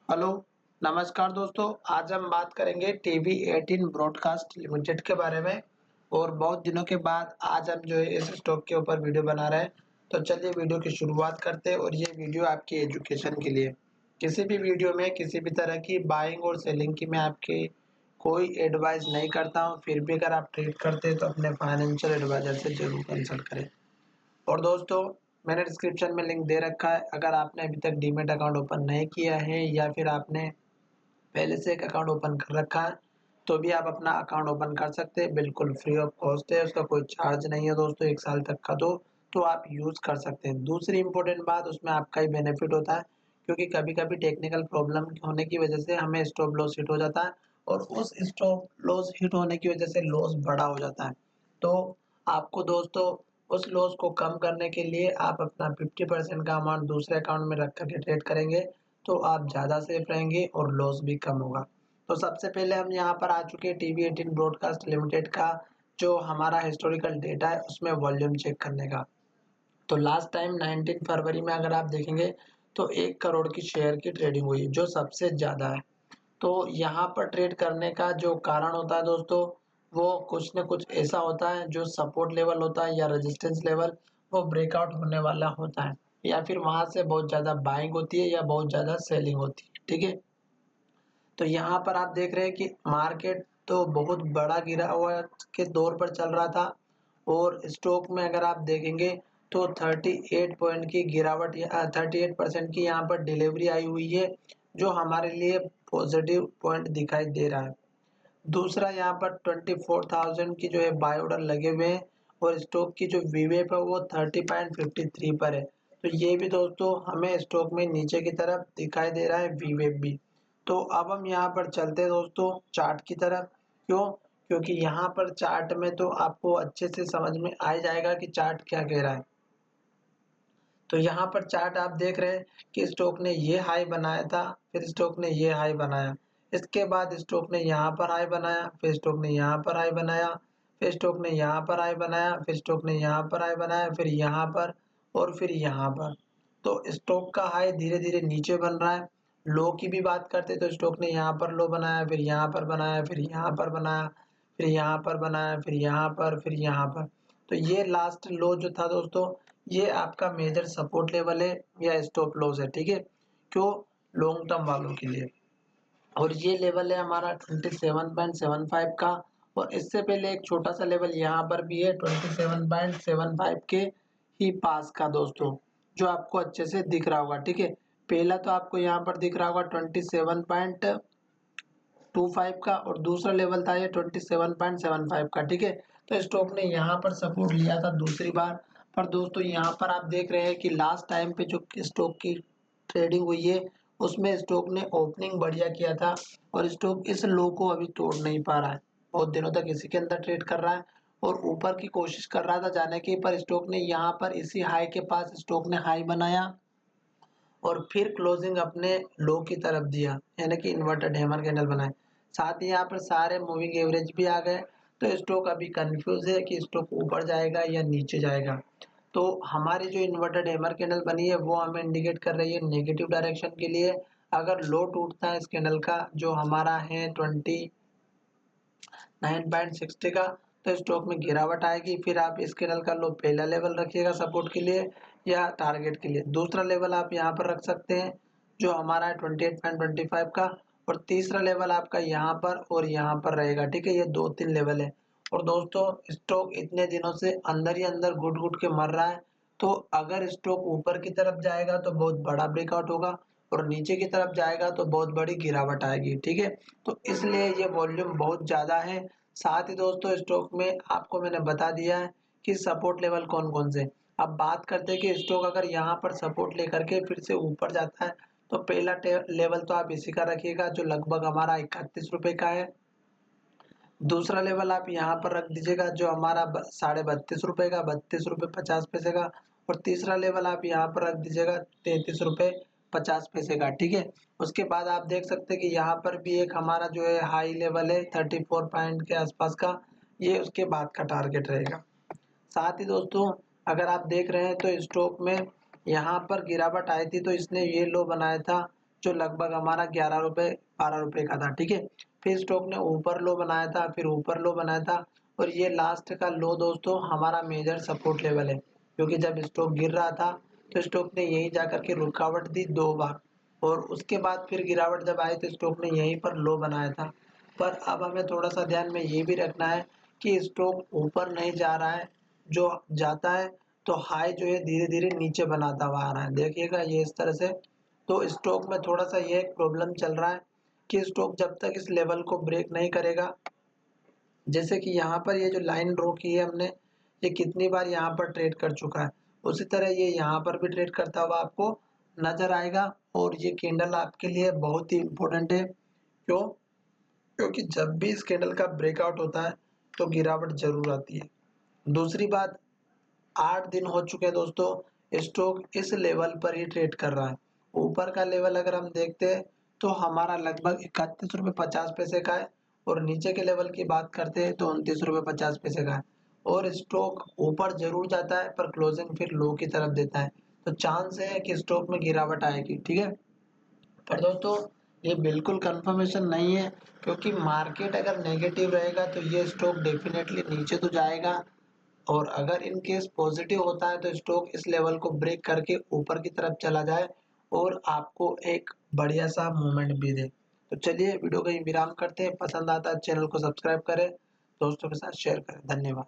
Hello, नमस्कार दोस्तों। आज हम बात करेंगे टीवी 18 ब्रॉडकास्ट लिमिटेड के बारे में और बहुत दिनों के बाद आज हम जो है इस स्टॉक के ऊपर वीडियो बना रहे हैं। तो चलिए वीडियो की शुरुआत करते हैं और ये वीडियो आपकी एजुकेशन के लिए। किसी भी वीडियो में किसी भी तरह की बाइंग और सेलिंग की मैं आपकी कोई एडवाइस नहीं करता हूँ। फिर भी अगर आप ट्रेड करते हैं तो अपने फाइनेंशियल एडवाइजर से जरूर कंसल्ट करें। और दोस्तों, मैंने डिस्क्रिप्शन में लिंक दे रखा है। अगर आपने अभी तक डीमैट अकाउंट ओपन नहीं किया है या फिर आपने पहले से एक अकाउंट ओपन कर रखा है तो भी आप अपना अकाउंट ओपन कर सकते हैं। बिल्कुल फ्री ऑफ कॉस्ट है, उसका कोई चार्ज नहीं है दोस्तों। 1 साल तक का तो आप यूज़ कर सकते हैं। दूसरी इंपॉर्टेंट बात, उसमें आपका ही बेनिफिट होता है क्योंकि कभी कभी टेक्निकल प्रॉब्लम होने की वजह से हमें स्टॉप लॉस हिट हो जाता है और उस स्टॉप लॉस हिट होने की वजह से लॉस बड़ा हो जाता है। तो आपको दोस्तों उस लॉस को कम करने के लिए आप अपना 50% का अमाउंट दूसरे अकाउंट में रख करके ट्रेड करेंगे तो आप ज़्यादा सेफ रहेंगे और लॉस भी कम होगा। तो सबसे पहले हम यहाँ पर आ चुके हैं टीवी 18 ब्रॉडकास्ट लिमिटेड का जो हमारा हिस्टोरिकल डेटा है उसमें वॉल्यूम चेक करने का। तो लास्ट टाइम 19 फरवरी में अगर आप देखेंगे तो 1 करोड़ की शेयर की ट्रेडिंग हुई जो सबसे ज़्यादा है। तो यहाँ पर ट्रेड करने का जो कारण होता है दोस्तों, वो कुछ न कुछ ऐसा होता है जो सपोर्ट लेवल होता है या रेजिस्टेंस लेवल वो ब्रेकआउट होने वाला होता है या फिर वहाँ से बहुत ज़्यादा बाइंग होती है या बहुत ज़्यादा सेलिंग होती है। ठीक है, तो यहाँ पर आप देख रहे हैं कि मार्केट तो बहुत बड़ा गिरा हुआ के दौर पर चल रहा था और स्टॉक में अगर आप देखेंगे तो 38 पॉइंट की गिरावट या 38% की यहाँ पर डिलीवरी आई हुई है जो हमारे लिए पॉजिटिव पॉइंट दिखाई दे रहा है। दूसरा, यहाँ पर 24,000 की जो है बाय ऑर्डर लगे हुए हैं और स्टॉक की जो वीवेप है वो 30.53 पर है। तो ये भी दोस्तों हमें स्टॉक में नीचे की तरफ दिखाई दे रहा है वीवेप भी। तो अब हम यहाँ पर चलते हैं दोस्तों चार्ट की तरफ। क्यों? क्योंकि यहाँ पर चार्ट में तो आपको अच्छे से समझ में आ ही जाएगा कि चार्ट क्या कह रहा है। तो यहाँ पर चार्ट आप देख रहे हैं कि स्टॉक ने ये हाई बनाया था, फिर स्टॉक ने ये हाई बनाया, इसके बाद स्टॉक ने यहाँ पर हाई बनाया, फिर स्टॉक ने यहाँ पर हाई बनाया, फिर स्टॉक ने यहाँ पर हाई बनाया, फिर स्टॉक ने यहाँ पर हाई बनाया, फिर यहाँ पर और फिर यहाँ पर। तो स्टॉक का हाई धीरे धीरे नीचे बन रहा है। लो की भी बात करते तो स्टॉक ने यहाँ पर लो बनाया, फिर यहाँ पर बनाया, फिर यहाँ पर बनाया, फिर यहाँ पर बनाया, फिर यहाँ पर, फिर यहाँ पर। तो ये लास्ट लो जो था दोस्तों, ये आपका मेजर सपोर्ट लेवल है या स्टॉप लॉस है। ठीक है, क्यों? लॉन्ग टर्म वालों के लिए। और ये लेवल है हमारा 27.75 का और इससे पहले एक छोटा सा लेवल यहाँ पर भी है 27.75 के ही पास का दोस्तों, जो आपको अच्छे से दिख रहा होगा। ठीक है, पहला तो आपको यहाँ पर दिख रहा होगा 27.25 का और दूसरा लेवल था ये 27.75 का। ठीक है, तो स्टॉक ने यहाँ पर सपोर्ट लिया था दूसरी बार। पर दोस्तों यहाँ पर आप देख रहे हैं कि लास्ट टाइम पे जो स्टॉक की ट्रेडिंग हुई है उसमें स्टॉक ने ओपनिंग बढ़िया किया था और स्टॉक इस लो को अभी तोड़ नहीं पा रहा है। बहुत दिनों तक इसी के अंदर ट्रेड कर रहा है और ऊपर की कोशिश कर रहा था जाने की, पर स्टॉक ने यहाँ पर इसी हाई के पास स्टॉक ने हाई बनाया और फिर क्लोजिंग अपने लो की तरफ दिया, यानी कि इन्वर्टेड हैमर कैंडल बनाए। साथ ही यहाँ पर सारे मूविंग एवरेज भी आ गए। तो स्टॉक अभी कंफ्यूज है कि स्टॉक ऊपर जाएगा या नीचे जाएगा। तो हमारी जो इन्वर्टेड हैमर कैंडल बनी है वो हमें इंडिकेट कर रही है नेगेटिव डायरेक्शन के लिए। अगर लो टूटता है इस कैंडल का जो हमारा है 29.60 का, तो स्टॉक में गिरावट आएगी। फिर आप इस कैंडल का लो पहला लेवल रखिएगा सपोर्ट के लिए या टारगेट के लिए। दूसरा लेवल आप यहाँ पर रख सकते हैं जो हमारा है 28.25 का और तीसरा लेवल आपका यहाँ पर और यहाँ पर रहेगा। ठीक है, ये 2-3 लेवल है। और दोस्तों स्टॉक इतने दिनों से अंदर ही अंदर घुट घुट के मर रहा है। तो अगर स्टॉक ऊपर की तरफ जाएगा तो बहुत बड़ा ब्रेकआउट होगा और नीचे की तरफ जाएगा तो बहुत बड़ी गिरावट आएगी। ठीक है, तो इसलिए ये वॉल्यूम बहुत ज़्यादा है। साथ ही दोस्तों स्टॉक में आपको मैंने बता दिया है कि सपोर्ट लेवल कौन कौन से। अब बात करते हैं कि स्टॉक अगर यहाँ पर सपोर्ट लेकर के फिर से ऊपर जाता है तो पहला लेवल तो आप इसी का रखिएगा जो लगभग हमारा 31 रुपये का है। दूसरा लेवल आप यहाँ पर रख दीजिएगा जो हमारा 32.5 रुपये का, 32 रुपये 50 पैसे का। और तीसरा लेवल आप यहाँ पर रख दीजिएगा 33 रुपये 50 पैसे का। ठीक है, उसके बाद आप देख सकते हैं कि यहाँ पर भी एक हमारा जो है हाई लेवल है 34 पॉइंट के आसपास का, ये उसके बाद का टारगेट रहेगा। साथ ही दोस्तों अगर आप देख रहे हैं तो स्टॉक में यहाँ पर गिरावट आई थी तो इसने ये लो बनाया था जो लगभग हमारा 11 रुपए 12 रुपए का था, ठीक है। फिर स्टॉक ने ऊपर लो बनाया था, फिर ऊपर लो बनाया था और ये लास्ट का लो दोस्तों हमारा मेजर सपोर्ट लेवल है, क्योंकि जब स्टॉक गिर रहा था तो स्टॉक ने यहीं जाकर के रुकावट दी 2 बार और उसके बाद फिर गिरावट जब आई तो स्टॉक ने यहीं पर लो बनाया था। पर अब हमें थोड़ा-सा ध्यान में ये भी रखना है कि स्टॉक ऊपर नहीं जा रहा है, जो जाता है तो हाई जो है धीरे-धीरे नीचे बनाता हुआ आ रहा है। देखिएगा ये इस तरह से, तो स्टॉक में थोड़ा-सा ये एक प्रॉब्लम चल रहा है कि स्टॉक जब तक इस लेवल को ब्रेक नहीं करेगा, जैसे कि यहाँ पर ये जो लाइन ड्रॉ की है हमने, ये कितनी बार यहाँ पर ट्रेड कर चुका है। उसी तरह ये यहाँ पर भी ट्रेड करता हुआ आपको नज़र आएगा और ये कैंडल आपके लिए बहुत ही इम्पोर्टेंट है। क्यों? क्योंकि जब भी इस कैंडल का ब्रेकआउट होता है, तो गिरावट ज़रूर आती है। दूसरी बात, 8 दिन हो चुके हैं दोस्तों, स्टॉक इस लेवल पर ही ट्रेड कर रहा है। ऊपर का लेवल अगर हम देखते हैं तो हमारा लगभग 31 रुपए 50 पैसे का है और नीचे के लेवल की बात करते हैं तो 29 रुपए 50 पैसे का है और स्टॉक ऊपर ज़रूर जाता है पर क्लोजिंग फिर लो की तरफ देता है। तो चांस है कि स्टॉक में गिरावट आएगी, ठीक है। पर दोस्तों ये बिल्कुल कंफर्मेशन नहीं है, क्योंकि मार्केट अगर नेगेटिव रहेगा तो ये स्टॉक डेफिनेटली नीचे तो जाएगा और अगर इन केस पॉजिटिव होता है तो स्टॉक इस लेवल को ब्रेक करके ऊपर की तरफ चला जाए और आपको एक बढ़िया सा मूवमेंट भी दे। तो चलिए वीडियो को यहीं विराम करते हैं। पसंद आता है चैनल को सब्सक्राइब करें, दोस्तों के साथ शेयर करें। धन्यवाद।